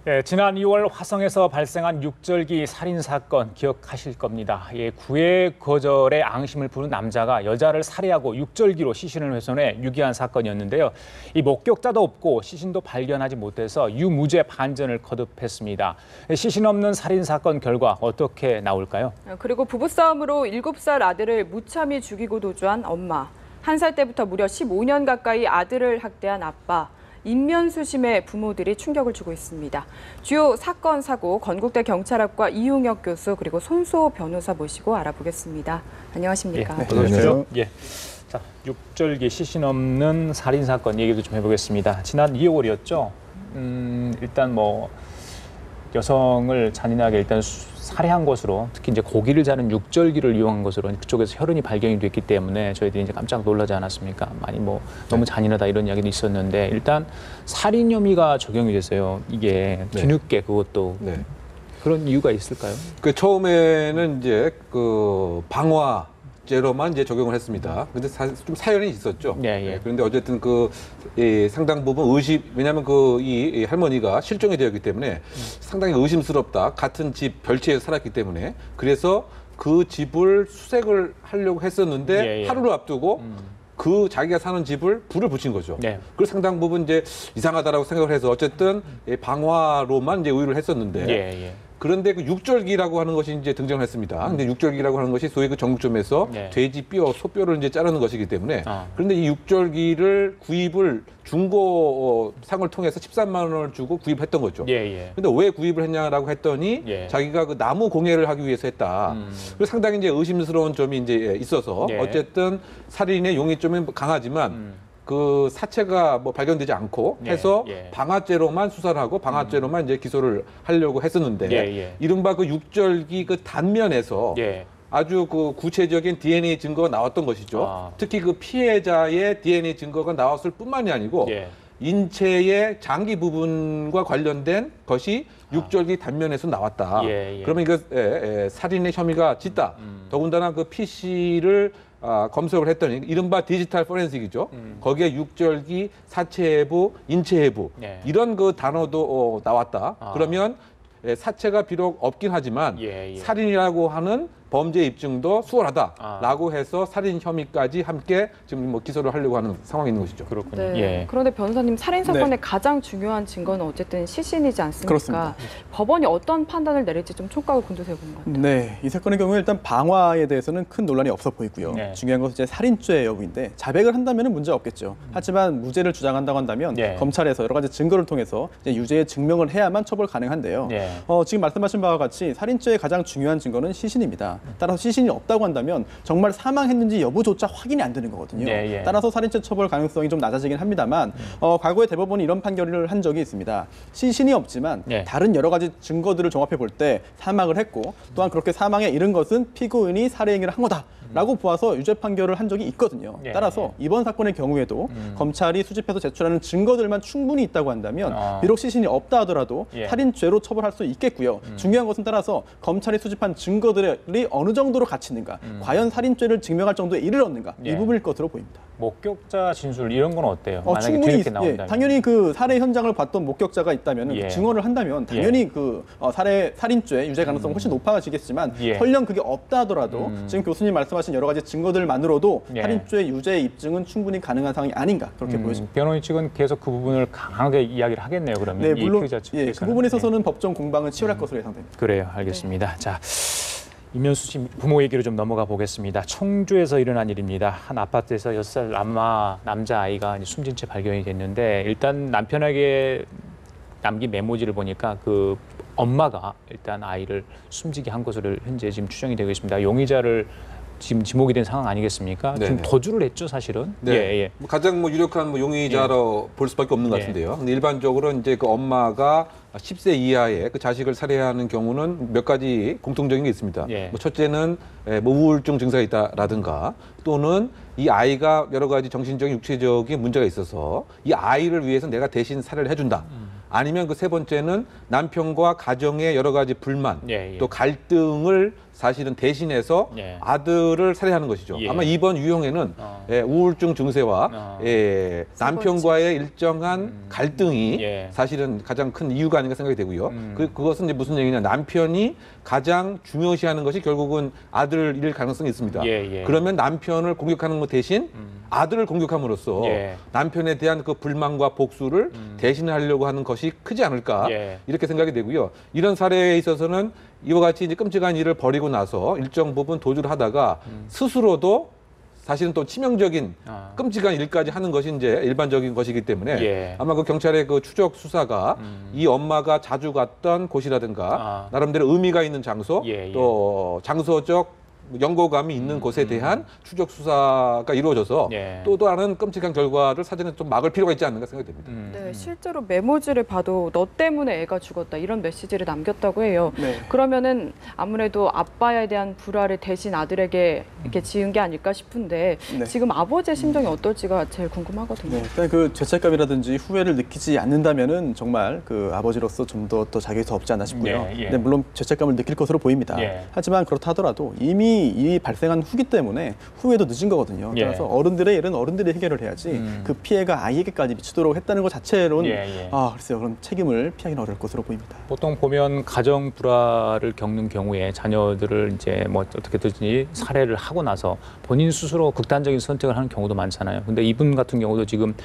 예, 지난 2월 화성에서 발생한 육절기 살인 사건 기억하실 겁니다. 예, 구애 거절에 앙심을 부른 남자가 여자를 살해하고 육절기로 시신을 훼손해 유기한 사건이었는데요. 이 목격자도 없고 시신도 발견하지 못해서 유무죄 판정을 거듭했습니다. 시신 없는 살인 사건 결과 어떻게 나올까요? 그리고 부부싸움으로 7살 아들을 무참히 죽이고 도주한 엄마, 1살 때부터 무려 15년 가까이 아들을 학대한 아빠, 인면수심의 부모들이 충격을 주고 있습니다. 주요 사건, 사고, 건국대 경찰학과 이용혁 교수 그리고 손수호 변호사 모시고 알아보겠습니다. 안녕하십니까? 예, 안녕하세요. 예. 자, 육절기 시신 없는 살인 사건 얘기도 좀 해보겠습니다. 지난 2월이었죠. 일단 뭐 여성을 잔인하게 일단 살해한 것으로, 특히 이제 고기를 자는 육절기를 이용한 것으로 그쪽에서 혈흔이 발견이 됐기 때문에 저희들이 이제 깜짝 놀라지 않았습니까? 많이 뭐 너무 잔인하다 이런 이야기도 있었는데, 일단 살인 혐의가 적용이 됐어요. 이게 뒤늦게 그것도 그런 이유가 있을까요? 그 처음에는 이제 그 방화죄로만 이제 적용을 했습니다. 근데 좀 사연이 있었죠. 그런데 어쨌든 상당 부분 왜냐하면 이 할머니가 실종이 되었기 때문에 상당히 의심스럽다. 같은 집 별채에서 살았기 때문에. 그래서 그 집을 수색을 하려고 했었는데 하루를 앞두고 자기가 사는 집을 불을 붙인 거죠. 그래서 상당 부분 이제 이상하다라고 생각을 해서 어쨌든 방화로만 이제 의뢰를 했었는데. 그런데 그 육절기라고 하는 것이 이제 등장을 했습니다. 근데 육절기라고 하는 것이 소위 그 전국점에서 돼지 뼈, 소뼈를 이제 자르는 것이기 때문에. 그런데 이 육절기를 구입을 중고상을 통해서 13만 원을 주고 구입했던 거죠. 근데 왜 구입을 했냐라고 했더니 자기가 그 나무 공예를 하기 위해서 했다. 그래서 상당히 이제 의심스러운 점이 이제 있어서 어쨌든 살인의 용의 점이 강하지만 그 사체가 뭐 발견되지 않고 해서 방화죄로만 수사를 하고 방화죄로만 이제 기소를 하려고 했었는데 이른바 그 육절기 그 단면에서 아주 그 구체적인 DNA 증거가 나왔던 것이죠. 특히 그 피해자의 DNA 증거가 나왔을 뿐만이 아니고 인체의 장기 부분과 관련된 것이 육절기 단면에서 나왔다. 그러면 이거 살인의 혐의가 짙다. 더군다나 그 PC를 검색을 했더니 이른바 디지털 포렌식이죠. 거기에 육절기, 사체 해부, 인체 해부 이런 그 단어도 나왔다. 그러면 사체가 비록 없긴 하지만 살인이라고 하는 범죄 입증도 수월하다라고 해서 살인 혐의까지 함께 지금 뭐 기소를 하려고 하는 상황이 있는 것이죠. 그렇군요. 그런데 변호사님, 살인 사건의 가장 중요한 증거는 어쨌든 시신이지 않습니까? 그렇습니다. 법원이 어떤 판단을 내릴지 좀 촉각을 곤두세워 본 것 같아요. 네, 이 사건의 경우에 일단 방화에 대해서는 큰 논란이 없어 보이고요. 중요한 것은 이제 살인죄 여부인데 자백을 한다면 문제 없겠죠. 하지만 무죄를 주장한다고 한다면 검찰에서 여러 가지 증거를 통해서 이제 유죄의 증명을 해야만 처벌 가능한데요. 지금 말씀하신 바와 같이 살인죄의 가장 중요한 증거는 시신입니다. 따라서 시신이 없다고 한다면 정말 사망했는지 여부조차 확인이 안 되는 거거든요. 따라서 살인죄 처벌 가능성이 좀 낮아지긴 합니다만 과거에 대법원이 이런 판결을 한 적이 있습니다. 시신이 없지만 다른 여러 가지 증거들을 종합해 볼 때 사망을 했고 또한 그렇게 사망에 이른 것은 피고인이 살해 행위를 한 거다. 라고 보아서 유죄 판결을 한 적이 있거든요. 따라서 이번 사건의 경우에도 검찰이 수집해서 제출하는 증거들만 충분히 있다고 한다면 비록 시신이 없다 하더라도 살인죄로 처벌할 수 있겠고요. 중요한 것은 따라서 검찰이 수집한 증거들이 어느 정도로 가치 있는가, 과연 살인죄를 증명할 정도에 이르렀는가 이 부분일 것으로 보입니다. 목격자 진술 이런 건 어때요? 만약에 충분히 뒤늦게 나온다면. 당연히 그 살해 현장을 봤던 목격자가 있다면 증언을 한다면 당연히 그 살인죄 유죄 가능성은 훨씬 높아지겠지만 설령 그게 없다 하더라도 지금 교수님 말씀하신 여러 가지 증거들만으로도 살인죄 유죄 입증은 충분히 가능한 상황이 아닌가 그렇게 보여집니다. 변호인 측은 계속 그 부분을 강하게 이야기를 하겠네요. 그러면 물론 그 부분에 있어서는 법정 공방은 치열할 것으로 예상됩니다. 그래요, 알겠습니다. 자. 인면수심 부모 얘기로 좀 넘어가 보겠습니다. 청주에서 일어난 일입니다. 한 아파트에서 6살 남자아이가 숨진 채 발견이 됐는데, 일단 남편에게 남긴 메모지를 보니까 그 엄마가 일단 아이를 숨지게 한 것으로 현재 지금 추정이 되고 있습니다. 용의자를 지금 지목이 된 상황 아니겠습니까? 지금 도주를 했죠, 사실은. 가장 유력한 용의자로 볼 수밖에 없는 것 같은데요. 근데 일반적으로 이제 그 엄마가 10세 이하의 그 자식을 살해하는 경우는 몇 가지 공통적인 게 있습니다. 첫째는 우울증 증세가 있다라든가 또는 이 아이가 여러 가지 정신적인 육체적인 문제가 있어서 이 아이를 위해서 내가 대신 살해를 해준다. 아니면 그 세 번째는 남편과 가정의 여러 가지 불만, 또 갈등을 사실은 대신해서 아들을 살해하는 것이죠. 아마 이번 유형에는 우울증 증세와 남편과의 일정한 갈등이 사실은 가장 큰 이유가 아닌가 생각이 되고요. 그것은 이제 무슨 얘기냐? 남편이 가장 중요시하는 것이 결국은 아들일 가능성이 있습니다. 그러면 남편을 공격하는 것 대신 아들을 공격함으로써 남편에 대한 그 불만과 복수를 대신하려고 하는 것이 크지 않을까 이렇게 생각이 되고요. 이런 사례에 있어서는 이와 같이 이제 끔찍한 일을 벌이고 나서 일정 부분 도주를 하다가 스스로도 사실은 또 치명적인 끔찍한 일까지 하는 것이 이제 일반적인 것이기 때문에 아마 그 경찰의 그 추적 수사가 이 엄마가 자주 갔던 곳이라든가 나름대로 의미가 있는 장소 또 장소적 연고감이 있는 곳에 대한 추적 수사가 이루어져서 또 다른 끔찍한 결과를 사전에 좀 막을 필요가 있지 않는가 생각이 됩니다. 네, 실제로 메모지를 봐도 너 때문에 애가 죽었다 이런 메시지를 남겼다고 해요. 그러면은 아무래도 아빠에 대한 불화를 대신 아들에게 이렇게 지은 게 아닐까 싶은데 지금 아버지의 심정이 어떨지가 제일 궁금하거든요. 일단 그 죄책감이라든지 후회를 느끼지 않는다면은 정말 그 아버지로서 좀 더 자격이 더 없지 않나 싶고요. 근데 물론 죄책감을 느낄 것으로 보입니다. 하지만 그렇다 하더라도 이미 이 발생한 후기 때문에 후회도 늦은 거거든요. 따라서 어른들의 일은 어른들이 해결을 해야지 그 피해가 아이에게까지 미치도록 했다는 것 자체로는 글쎄요, 그런 책임을 피하기는 어려울 것으로 보입니다. 보통 보면 가정 불화를 겪는 경우에 자녀들을 이제 뭐 어떻게든지 살해를 하고 나서 본인 스스로 극단적인 선택을 하는 경우도 많잖아요. 근데 이분 같은 경우도 지금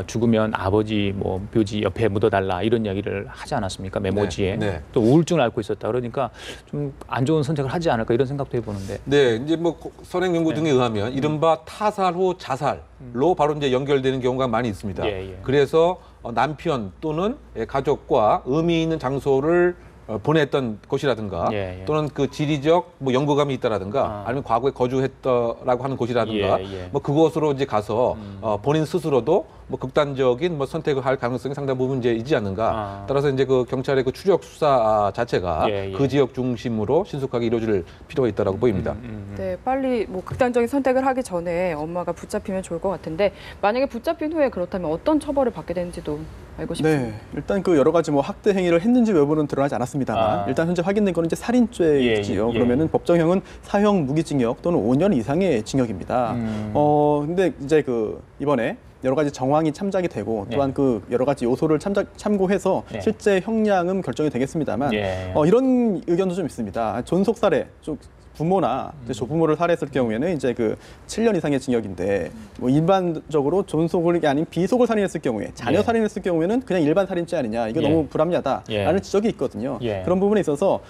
죽으면 아버지 뭐 묘지 옆에 묻어달라 이런 이야기를 하지 않았습니까? 메모지에. 또 우울증을 앓고 있었다. 그러니까 좀 안 좋은 선택을 하지 않을까 이런 생각도 해보는데. 네, 이제 뭐 선행 연구 등에 의하면 이른바 타살 후 자살로 바로 이제 연결되는 경우가 많이 있습니다. 그래서 남편 또는 가족과 의미 있는 장소를 보냈던 곳이라든가 또는 그 지리적 뭐 연고감이 있다라든가 아니면 과거에 거주했다라고 하는 곳이라든가 뭐 그곳으로 이제 가서 본인 스스로도 뭐 극단적인 뭐 선택을 할 가능성이 상당 부분 이제 있지 않는가. 따라서 이제 그 경찰의 그 추적 수사 자체가 그 지역 중심으로 신속하게 이루어질 필요가 있다라고 보입니다. 네, 빨리 뭐 극단적인 선택을 하기 전에 엄마가 붙잡히면 좋을 것 같은데 만약에 붙잡힌 후에 그렇다면 어떤 처벌을 받게 되는지도 알고 싶습니다. 네, 일단 그 여러 가지 뭐 학대 행위를 했는지 여부는 드러나지 않았습니다만 일단 현재 확인된 거는 이제 살인죄이지요. 그러면은 법정형은 사형 무기징역 또는 5년 이상의 징역입니다. 근데 이제 그 이번에 여러 가지 정황이 참작이 되고 또한 그 여러 가지 요소를 참고해서 실제 형량은 결정이 되겠습니다만 이런 의견도 좀 있습니다. 존속 살해, 부모나 이제 조부모를 살해했을 경우에는 이제 그 7년 이상의 징역인데 뭐 일반적으로 존속을 아닌 비속을 살인했을 경우에 자녀 살인했을 경우에는 그냥 일반 살인죄 아니냐 이거 너무 불합리하다라는 지적이 있거든요. 그런 부분에 있어서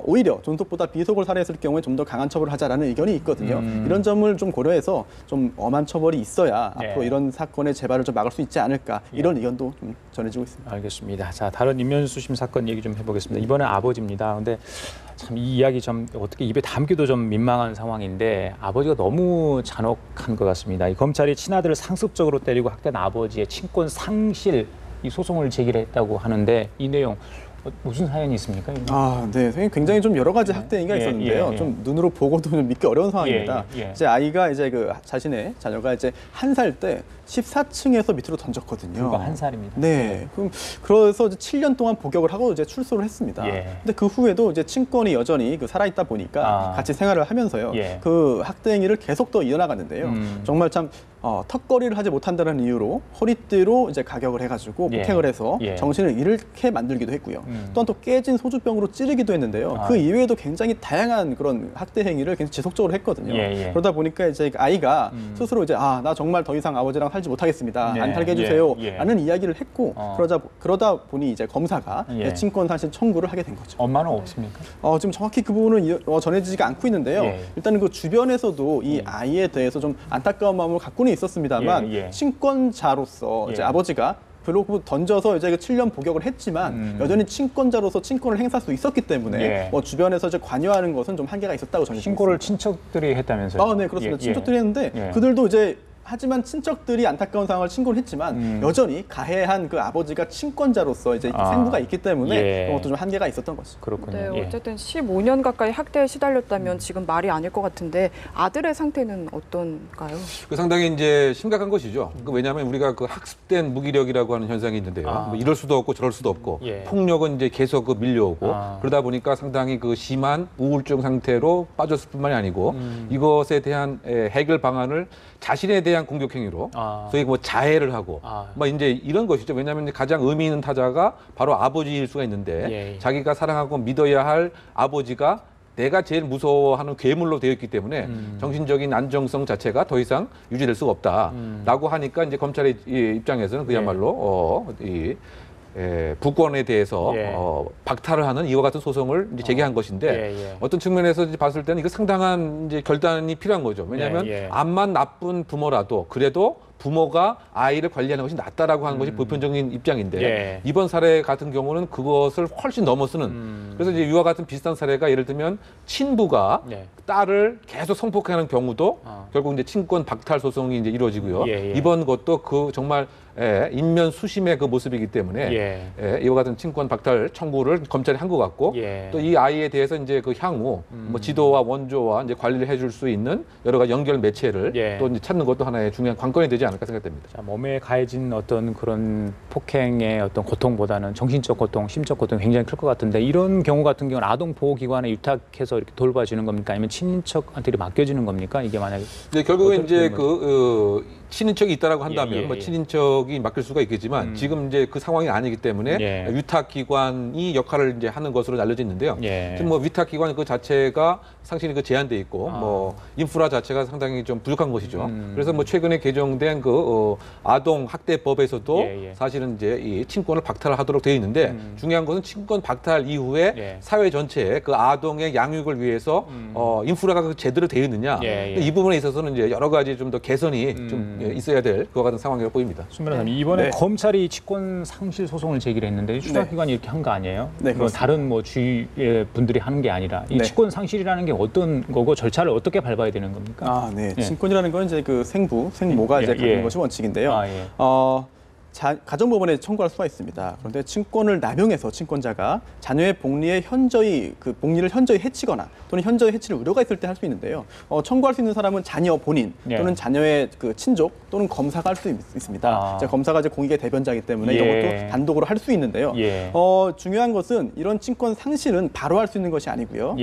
오히려 존속보다 비속을 살해했을 경우에 좀 더 강한 처벌을 하자라는 의견이 있거든요. 이런 점을 좀 고려해서 좀 엄한 처벌이 있어야 앞으로 이런 사건의 재발을 좀 막을 수 있지 않을까 이런 의견도 좀 전해지고 있습니다. 알겠습니다. 자, 다른 인면수심 사건 얘기 좀 해보겠습니다. 이번엔 아버지입니다. 근데 참 이 이야기 좀 어떻게 입에 담기도 좀 민망한 상황인데 아버지가 너무 잔혹한 것 같습니다. 이 검찰이 친아들을 상습적으로 때리고 학대한 아버지의 친권 상실 이 소송을 제기했다고 하는데 이 내용 무슨 사연이 있습니까? 네, 굉장히 좀 여러 가지 학대 행위가 있었는데요. 좀 눈으로 보고도 좀 믿기 어려운 상황입니다. 이제 아이가 이제 그 자신의 자녀가 이제 1살 때 14층에서 밑으로 던졌거든요. 불과 1살입니다. 네. 그래서 이제 7년 동안 복역을 하고 이제 출소를 했습니다. 근데 그 후에도 이제 친권이 여전히 그 살아있다 보니까 같이 생활을 하면서요. 그 학대 행위를 계속 더 이어나갔는데요. 정말 참 턱걸이를 하지 못한다는 이유로 허리띠로 이제 가격을 해가지고 폭행을 해서 정신을 잃게 만들기도 했고요. 또한 또 깨진 소주병으로 찌르기도 했는데요. 그 이외에도 굉장히 다양한 그런 학대 행위를 계속 지속적으로 했거든요. 그러다 보니까 이제 아이가 스스로 이제 나 정말 더 이상 아버지랑 살지 못하겠습니다. 안 살게 해주세요. 라는 이야기를 했고 그러다 보니 이제 검사가 친권 상실 청구를 하게 된 거죠. 엄마는 없습니까? 지금 정확히 그 부분은 전해지지가 않고 있는데요. 일단은 그 주변에서도 이 아이에 대해서 좀 안타까운 마음을 갖고는 있었습니다만 친권자로서 이제 아버지가 별로 던져서 이제 7년 복역을 했지만 여전히 친권자로서 친권을 행사할 수 있었기 때문에 뭐 주변에서 이제 관여하는 것은 좀 한계가 있었다고 전해집니다. 신고를 친척들이 했다면서요? 네, 그렇습니다. 친척들이 했는데 그들도 이제 하지만 친척들이 안타까운 상황을 신고를 했지만 여전히 가해한 그 아버지가 친권자로서 이제 생부가 있기 때문에 그것도 좀 한계가 있었던 것이죠. 그렇군요. 네, 어쨌든 15년 가까이 학대에 시달렸다면 지금 말이 아닐 것 같은데 아들의 상태는 어떤가요? 상당히 이제 심각한 것이죠. 왜냐하면 우리가 그 학습된 무기력이라고 하는 현상이 있는데요. 뭐 이럴 수도 없고 저럴 수도 없고 폭력은 이제 계속 그 밀려오고 그러다 보니까 상당히 그 심한 우울증 상태로 빠졌을 뿐만이 아니고 이것에 대한 해결 방안을 자신에 대한 공격 행위로 소위 뭐 자해를 하고 뭐 이제 이런 것이죠. 왜냐하면 가장 의미 있는 타자가 바로 아버지일 수가 있는데 자기가 사랑하고 믿어야 할 아버지가 내가 제일 무서워하는 괴물로 되어 있기 때문에 정신적인 안정성 자체가 더 이상 유지될 수가 없다라고 하니까 이제 검찰의 입장에서는 그야말로 부권에 대해서 박탈을 하는 이와 같은 소송을 이제 제기한 것인데 어떤 측면에서 이제 봤을 때는 이거 상당한 이제 결단이 필요한 거죠. 왜냐하면 암만 나쁜 부모라도 그래도 부모가 아이를 관리하는 것이 낫다라고 하는 것이 보편적인 입장인데 이번 사례 같은 경우는 그것을 훨씬 넘어서는 그래서 이제 이와 같은 비슷한 사례가 예를 들면 친부가 딸을 계속 성폭행하는 경우도 결국 이제 친권 박탈 소송이 이제 이루어지고요. 이번 것도 그 정말 인면 수심의 그 모습이기 때문에 이와 같은 친권 박탈 청구를 검찰이 한 것 같고 또 이 아이에 대해서 이제 그 향후 뭐 지도와 원조와 이제 관리를 해줄 수 있는 여러 가지 연결 매체를 또 이제 찾는 것도 하나의 중요한 관건이 되지 않을까 생각됩니다. 자, 몸에 가해진 어떤 그런 폭행의 어떤 고통보다는 정신적 고통, 심적 고통이 굉장히 클 것 같은데 이런 경우 같은 경우는 아동보호기관에 위탁해서 이렇게 돌봐주는 겁니까? 아니면 친인척한테 맡겨지는 겁니까? 이게 만약에 결국에 이제 친인척이 있다라고 한다면 뭐 친인척이 맡길 수가 있겠지만 지금 이제 그 상황이 아니기 때문에 위탁기관이 역할을 이제 하는 것으로 알려져 있는데요. 지금 뭐 위탁기관 그 자체가 상당히 그 제한돼 있고 뭐 인프라 자체가 상당히 좀 부족한 것이죠. 그래서 뭐 최근에 개정된 그 아동 학대법에서도 사실은 이제 이 친권을 박탈하도록 되어 있는데 중요한 것은 친권 박탈 이후에 사회 전체에 그 아동의 양육을 위해서 인프라가 제대로 되어 있느냐 이 부분에 있어서는 이제 여러 가지 좀 더 개선이 좀 있어야 될 그와 같은 상황이라고 보입니다. 손 변호사님 이번에 검찰이 친권 상실 소송을 제기를 했는데 수사기관이 이렇게 한 거 아니에요? 네, 다른 뭐 주위의 분들이 하는 게 아니라 이 친권 상실이라는 게 어떤 거고 절차를 어떻게 밟아야 되는 겁니까? 친권이라는 건 이제 그 생부, 생모가 이제 갖는 것이 원칙인데요. 가정법원에 청구할 수가 있습니다. 그런데 친권을 남용해서 친권자가 자녀의 복리에 복리를 현저히 해치거나 또는 현저히 해칠 우려가 있을 때 할 수 있는데요. 청구할 수 있는 사람은 자녀 본인 또는 자녀의 그 친족 또는 검사가 할 수 있습니다. 검사가 이제 공익의 대변자이기 때문에 이런 것도 단독으로 할 수 있는데요. 중요한 것은 이런 친권 상실은 바로 할 수 있는 것이 아니고요.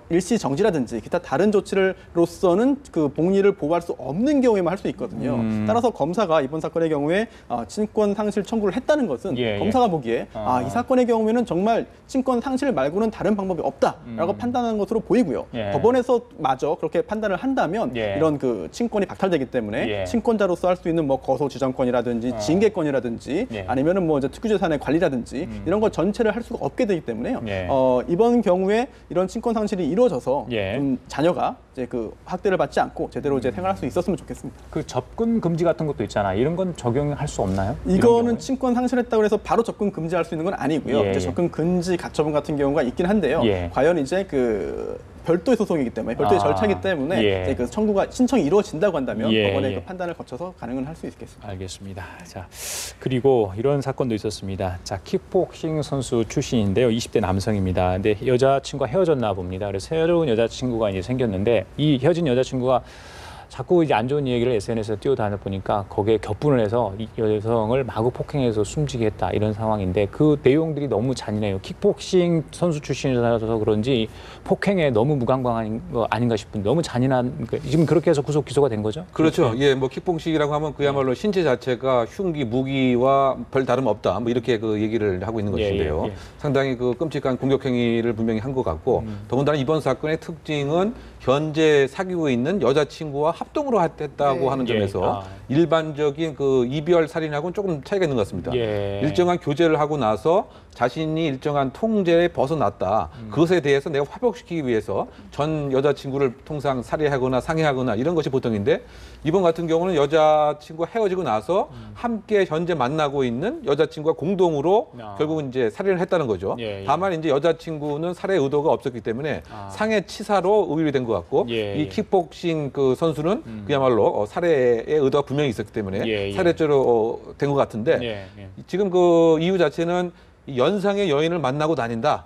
일시 정지라든지 기타 다른 조치로서는 그 복리를 보호할 수 없는 경우에만 할 수 있거든요. 따라서 검사가 이번 사건의 경우에 친권 상실 청구를 했다는 것은 검사가 보기에 이 사건의 경우에는 정말 친권 상실 말고는 다른 방법이 없다라고 판단하는 것으로 보이고요. 법원에서 마저 그렇게 판단을 한다면 이런 그 친권이 박탈되기 때문에 친권자로서 할 수 있는 뭐 거소 지정권이라든지 징계권이라든지 아니면은 뭐 이제 특유재산의 관리라든지 이런 것 전체를 할 수가 없게 되기 때문에요. 이번 경우에 이런 친권 상실이 이루어져서 좀 자녀가 이제 그 학대를 받지 않고 제대로 이제 생활할 수 있었으면 좋겠습니다. 그 접근 금지 같은 것도 있잖아. 이런 건 적용할 수 없나요? 이거는 친권 상실했다고 해서 바로 접근 금지할 수 있는 건 아니고요. 이제 접근 금지 가처분 같은 경우가 있긴 한데요. 과연 이제 그 별도의 소송이기 때문에 별도의 절차이기 때문에 이제 그 신청이 이루어진다고 한다면 법원의 그 판단을 거쳐서 가능은 할 수 있겠습니다. 알겠습니다. 자, 그리고 이런 사건도 있었습니다. 자, 킥복싱 선수 출신인데요. 20대 남성입니다. 근데 여자친구가 헤어졌나 봅니다. 그래서 새로운 여자친구가 이제 생겼는데 이 헤어진 여자친구가 자꾸 이제 안 좋은 얘기를 SNS에 띄워다니다 보니까 거기에 격분을 해서 이 여성을 마구 폭행해서 숨지게 했다 이런 상황인데 그 내용들이 너무 잔인해요. 킥복싱 선수 출신이라서 그런지 폭행에 너무 무관광한 거 아닌가 싶은데 너무 잔인한 지금 그렇게 해서 구속 기소가 된 거죠? 그렇죠. 뭐 킥복싱이라고 하면 그야말로 신체 자체가 흉기 무기와 별 다름 없다. 뭐 이렇게 그 얘기를 하고 있는 것인데요. 상당히 그 끔찍한 공격 행위를 분명히 한 것 같고 더군다나 이번 사건의 특징은 현재 사귀고 있는 여자친구와 합동으로 했다고 하는 점에서 일반적인 그 이별 살인하고는 조금 차이가 있는 것 같습니다. 일정한 교제를 하고 나서 자신이 일정한 통제에 벗어났다. 그것에 대해서 내가 화복시키기 위해서 전 여자친구를 통상 살해하거나 상해하거나 이런 것이 보통인데 이번 같은 경우는 여자친구가 헤어지고 나서 함께 현재 만나고 있는 여자친구가 공동으로 결국은 이제 살해를 했다는 거죠. 다만 이제 여자친구는 살해 의도가 없었기 때문에 상해치사로 의율이 된 것 같고 이 킥복싱 그 선수는 그야말로 살해의 의도가 분명히 있었기 때문에 살해죄로 된 것 같은데 지금 그 이유 자체는 이 연상의 여인을 만나고 다닌다.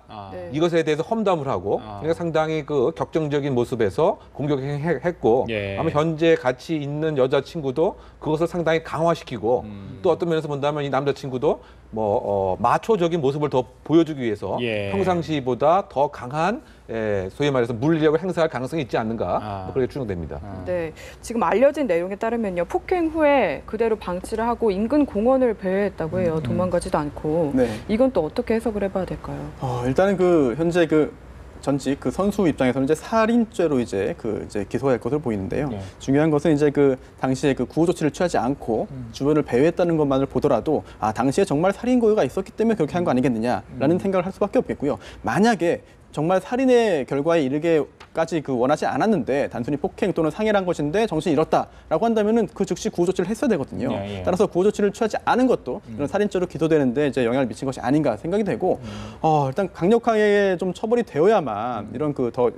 이것에 대해서 험담을 하고 그러니까 상당히 그 격정적인 모습에서 공격했고 아마 현재 같이 있는 여자친구도 그것을 상당히 강화시키고 또 어떤 면에서 본다면 이 남자친구도 마초적인 모습을 더 보여주기 위해서 평상시보다 더 강한 소위 말해서 물리력을 행사할 가능성이 있지 않는가 그렇게 추정됩니다. 네, 지금 알려진 내용에 따르면요, 폭행 후에 그대로 방치를 하고 인근 공원을 배회했다고 해요. 도망가지도 않고. 이건 또 어떻게 해석을 해봐야 될까요? 일단은 그 현재 그 전직 그 선수 입장에서는 이제 살인죄로 이제 기소할 것으로 보이는데요. 중요한 것은 이제 그 당시에 그 구호 조치를 취하지 않고 주변을 배회했다는 것만을 보더라도 당시에 정말 살인 고의가 있었기 때문에 그렇게 한 거 아니겠느냐라는 생각을 할 수밖에 없겠고요. 만약에 정말 살인의 결과에 이르게까지 원하지 않았는데 단순히 폭행 또는 상해를 한 것인데 정신이 잃었다라고 한다면은 그 즉시 구호 조치를 했어야 되거든요. 따라서 구호 조치를 취하지 않은 것도 이런 살인죄로 기소되는데 이제 영향을 미친 것이 아닌가 생각이 되고 일단 강력하게 좀 처벌이 되어야만 이런 그 더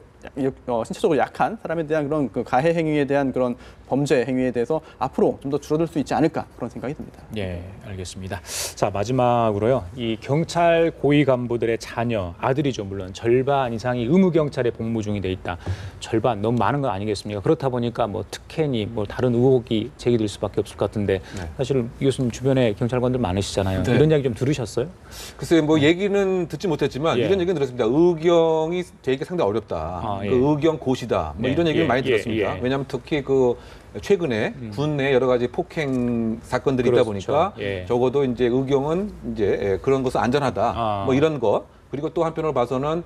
신체적으로 약한 사람에 대한 그런 그 가해 행위에 대한 그런 범죄 행위에 대해서 앞으로 좀 더 줄어들 수 있지 않을까 그런 생각이 듭니다. 예, 알겠습니다. 자, 마지막으로요. 이 경찰 고위 간부들의 자녀, 아들이죠. 물론 절반 이상이 의무경찰에 복무 중이 돼 있다. 절반, 너무 많은 건 아니겠습니까? 그렇다 보니까 뭐 특혜니 뭐 다른 의혹이 제기될 수밖에 없을 것 같은데 사실 이 교수님 주변에 경찰관들 많으시잖아요. 이런 이야기 좀 들으셨어요? 글쎄요, 뭐 얘기는 듣지 못했지만 이런 얘기는 들었습니다. 의경이 되게 상당히 어렵다. 그 의경 고시다. 뭐 이런 얘기를 많이 들었습니다. 왜냐하면 특히 그 최근에 군 내 여러 가지 폭행 사건들이 있다 보니까 적어도 이제 의경은 이제 그런 것은 안전하다. 뭐 이런 것. 그리고 또 한편으로 봐서는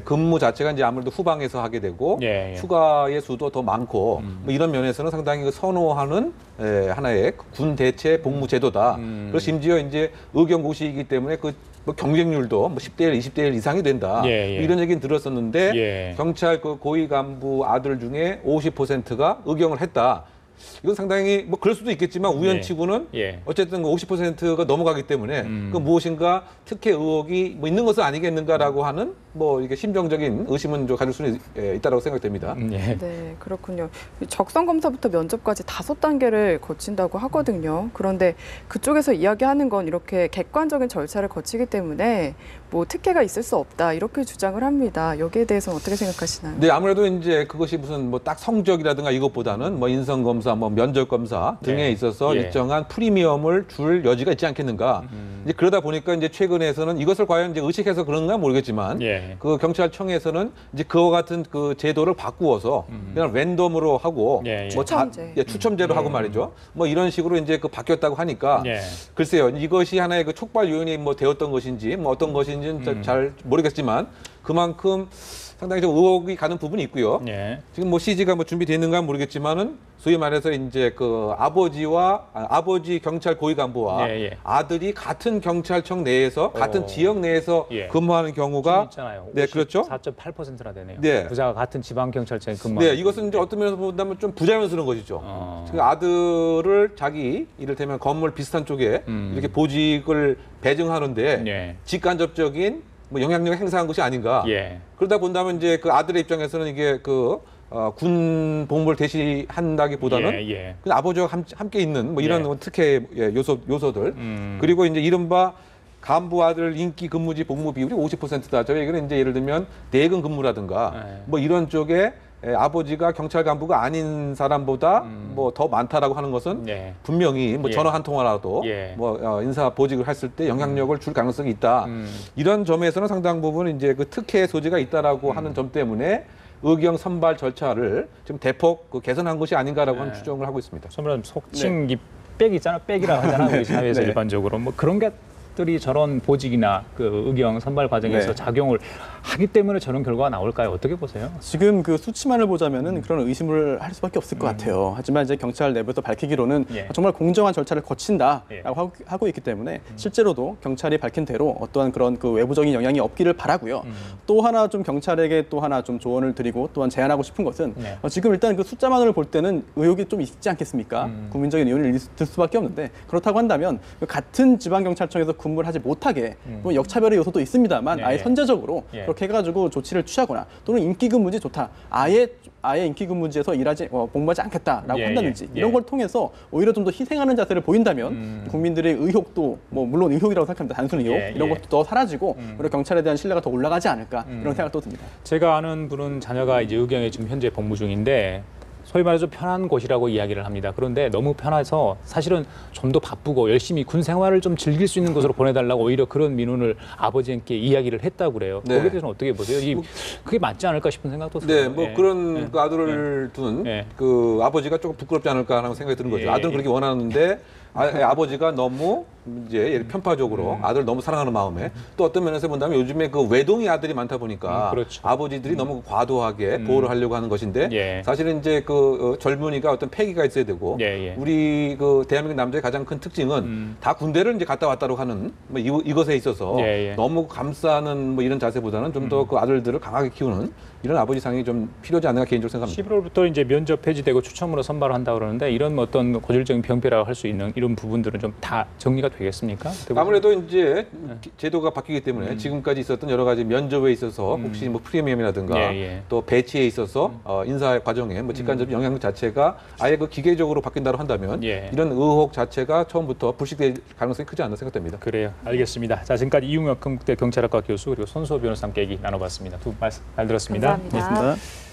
근무 자체가 이제 아무래도 후방에서 하게 되고 휴가의 수도 더 많고 뭐 이런 면에서는 상당히 선호하는 하나의 군 대체 복무 제도다. 그리고 심지어 이제 의경고시이기 때문에 뭐 경쟁률도 뭐 10대 1, 20대 1 이상이 된다. 이런 얘기는 들었었는데 경찰 그 고위 간부 아들 중에 50%가 의경을 했다. 이건 상당히 뭐 그럴 수도 있겠지만 우연치고는 어쨌든 50%가 넘어가기 때문에 그 무엇인가 특혜 의혹이 뭐 있는 것은 아니겠는가라고 하는 뭐 이게 심정적인 의심은 좀 가질 수는 있다라고 생각됩니다. 네, 그렇군요. 적성 검사부터 면접까지 5단계를 거친다고 하거든요. 그런데 그쪽에서 이야기하는 건 이렇게 객관적인 절차를 거치기 때문에 뭐 특혜가 있을 수 없다 이렇게 주장을 합니다. 여기에 대해서는 어떻게 생각하시나요? 네, 아무래도 이제 그것이 무슨 뭐 딱 성적이라든가 이것보다는 뭐 인성 검사, 뭐 면접 검사 등에 있어서 일정한 프리미엄을 줄 여지가 있지 않겠는가. 이제 그러다 보니까 이제 최근에서는 이것을 과연 이제 의식해서 그런가 모르겠지만 그 경찰청에서는 이제 그와 같은 그 제도를 바꾸어서 그냥 랜덤으로 하고 뭐 추첨제로 하고 말이죠. 뭐 이런 식으로 이제 그 바뀌었다고 하니까 글쎄요, 이것이 하나의 그 촉발 요인이 뭐 되었던 것인지 뭐 어떤 것인지는 잘 모르겠지만 그만큼 상당히 좀 의혹이 가는 부분이 있고요. 지금 뭐 CG가 뭐 준비되어 있는가 모르겠지만은 소위 말해서 이제 그 아버지 경찰 고위 간부와 아들이 같은 경찰청 내에서 같은 지역 내에서 근무하는 경우가 있잖아요. 네, 그렇죠. 4.8%나 되네요. 부자가 같은 지방 경찰청에 근무. 네, 이것은 이제 어떤 면에서 본다면 좀 부자연스러운 것이죠. 지금 아들을 자기 이를테면 건물 비슷한 쪽에 이렇게 보직을 배정하는데 직간접적인 뭐 영향력을 행사한 것이 아닌가. 그러다 본다면 이제 그 아들의 입장에서는 이게 군 복무를 대시한다기보다는 그냥 아버지와 함께 있는 뭐 이런 특혜 요소들 그리고 이제 이른바 간부 아들 인기 근무지 복무 비율이 50%다. 저희 얘기는 이제 예를 들면 대근 근무라든가 뭐 이런 쪽에 아버지가 경찰 간부가 아닌 사람보다 뭐 더 많다라고 하는 것은 분명히 뭐 전화 한 통화라도 뭐 인사 보직을 했을 때 영향력을 줄 가능성이 있다. 이런 점에서는 상당 부분 이제 그 특혜의 소지가 있다라고 하는 점 때문에 의경 선발 절차를 좀 대폭 개선한 것이 아닌가라고 하는 추정을 하고 있습니다. 선배님 속칭 이 빽 있잖아, 빽이라고 하잖아 우리 사회에서 일반적으로 뭐 그런 게 것들이 저런 보직이나 그 의경 선발 과정에서 네. 작용을 하기 때문에 저런 결과가 나올까요? 어떻게 보세요? 지금 그 수치만을 보자면은 그런 의심을 할 수밖에 없을 것 같아요. 하지만 이제 경찰 내부에서 밝히기로는 예. 정말 공정한 절차를 거친다라고 예. 하고 있기 때문에 실제로도 경찰이 밝힌 대로 어떠한 그런 그 외부적인 영향이 없기를 바라고요. 또 하나 좀 경찰에게 또 하나 좀 조언을 드리고 또한 제안하고 싶은 것은 네. 지금 일단 그 숫자만을 볼 때는 의혹이 좀 있지 않겠습니까? 국민적인 의혹이 있을 수밖에 없는데 그렇다고 한다면 같은 지방경찰청에서 근무를 하지 못하게 또 역차별의 요소도 있습니다만 예, 아예 예. 선제적으로 예. 그렇게 해가지고 조치를 취하거나 또는 인기근무지 좋다. 아예 인기근무지에서 일하지 복무하지 않겠다라고 예, 한다든지 예. 이런 걸 통해서 오히려 좀 더 희생하는 자세를 보인다면 국민들의 의혹도 뭐 물론 의혹이라고 생각합니다. 단순 의혹 예, 이런 예. 것도 더 사라지고 오히려 경찰에 대한 신뢰가 더 올라가지 않을까 이런 생각도 듭니다. 제가 아는 분은 자녀가 이제 의경에 지금 현재 복무 중인데 소위 말해서 편한 곳이라고 이야기를 합니다. 그런데 너무 편해서 사실은 좀 더 바쁘고 열심히 군 생활을 좀 즐길 수 있는 곳으로 보내달라고 오히려 그런 민원을 아버지께 이야기를 했다고 그래요. 네. 거기에 대해서는 어떻게 보세요? 그게 맞지 않을까 싶은 생각도 네, 들어요. 뭐 예. 그런 예. 그 아들을 둔 예. 그 아버지가 조금 부끄럽지 않을까 하는 생각이 드는 거죠. 예, 아들은 예. 그렇게 원하는데 아버지가 너무 이제 편파적으로 아들을 너무 사랑하는 마음에 또 어떤 면에서 본다면 요즘에 그 외동의 아들이 많다 보니까 그렇죠. 아버지들이 너무 과도하게 보호를 하려고 하는 것인데 예. 사실은 이제 그 젊은이가 어떤 패기가 있어야 되고 예, 예. 우리 그 대한민국 남자의 가장 큰 특징은 다 군대를 이제 갔다 왔다로 하는 뭐 이것에 있어서 예, 예. 너무 감싸는 뭐 이런 자세보다는 좀 더 그 아들들을 강하게 키우는 이런 아버지 상이 좀 필요하지 않나 개인적으로 생각합니다. 11월부터 이제 면접 폐지되고 추첨으로 선발을 한다고 그러는데 이런 어떤 고질적인 병폐라고 할 수 있는 이런 부분들은 좀 다 정리가 되겠습니까? 아무래도 이제 제도가 바뀌기 때문에 지금까지 있었던 여러 가지 면접에 있어서 혹시 뭐 프리미엄이라든가 예, 예. 또 배치에 있어서 인사 과정에 뭐 직간접 영향력 자체가 아예 그 기계적으로 바뀐다고 한다면 예. 이런 의혹 자체가 처음부터 불식될 가능성이 크지 않나 생각됩니다. 그래요. 알겠습니다. 자, 지금까지 이웅혁 건국대 경찰학과 교수 그리고 손수호 변호사와 함께 얘기 나눠봤습니다. 두 말씀 잘 들었습니다. 감사합니다. 고맙습니다.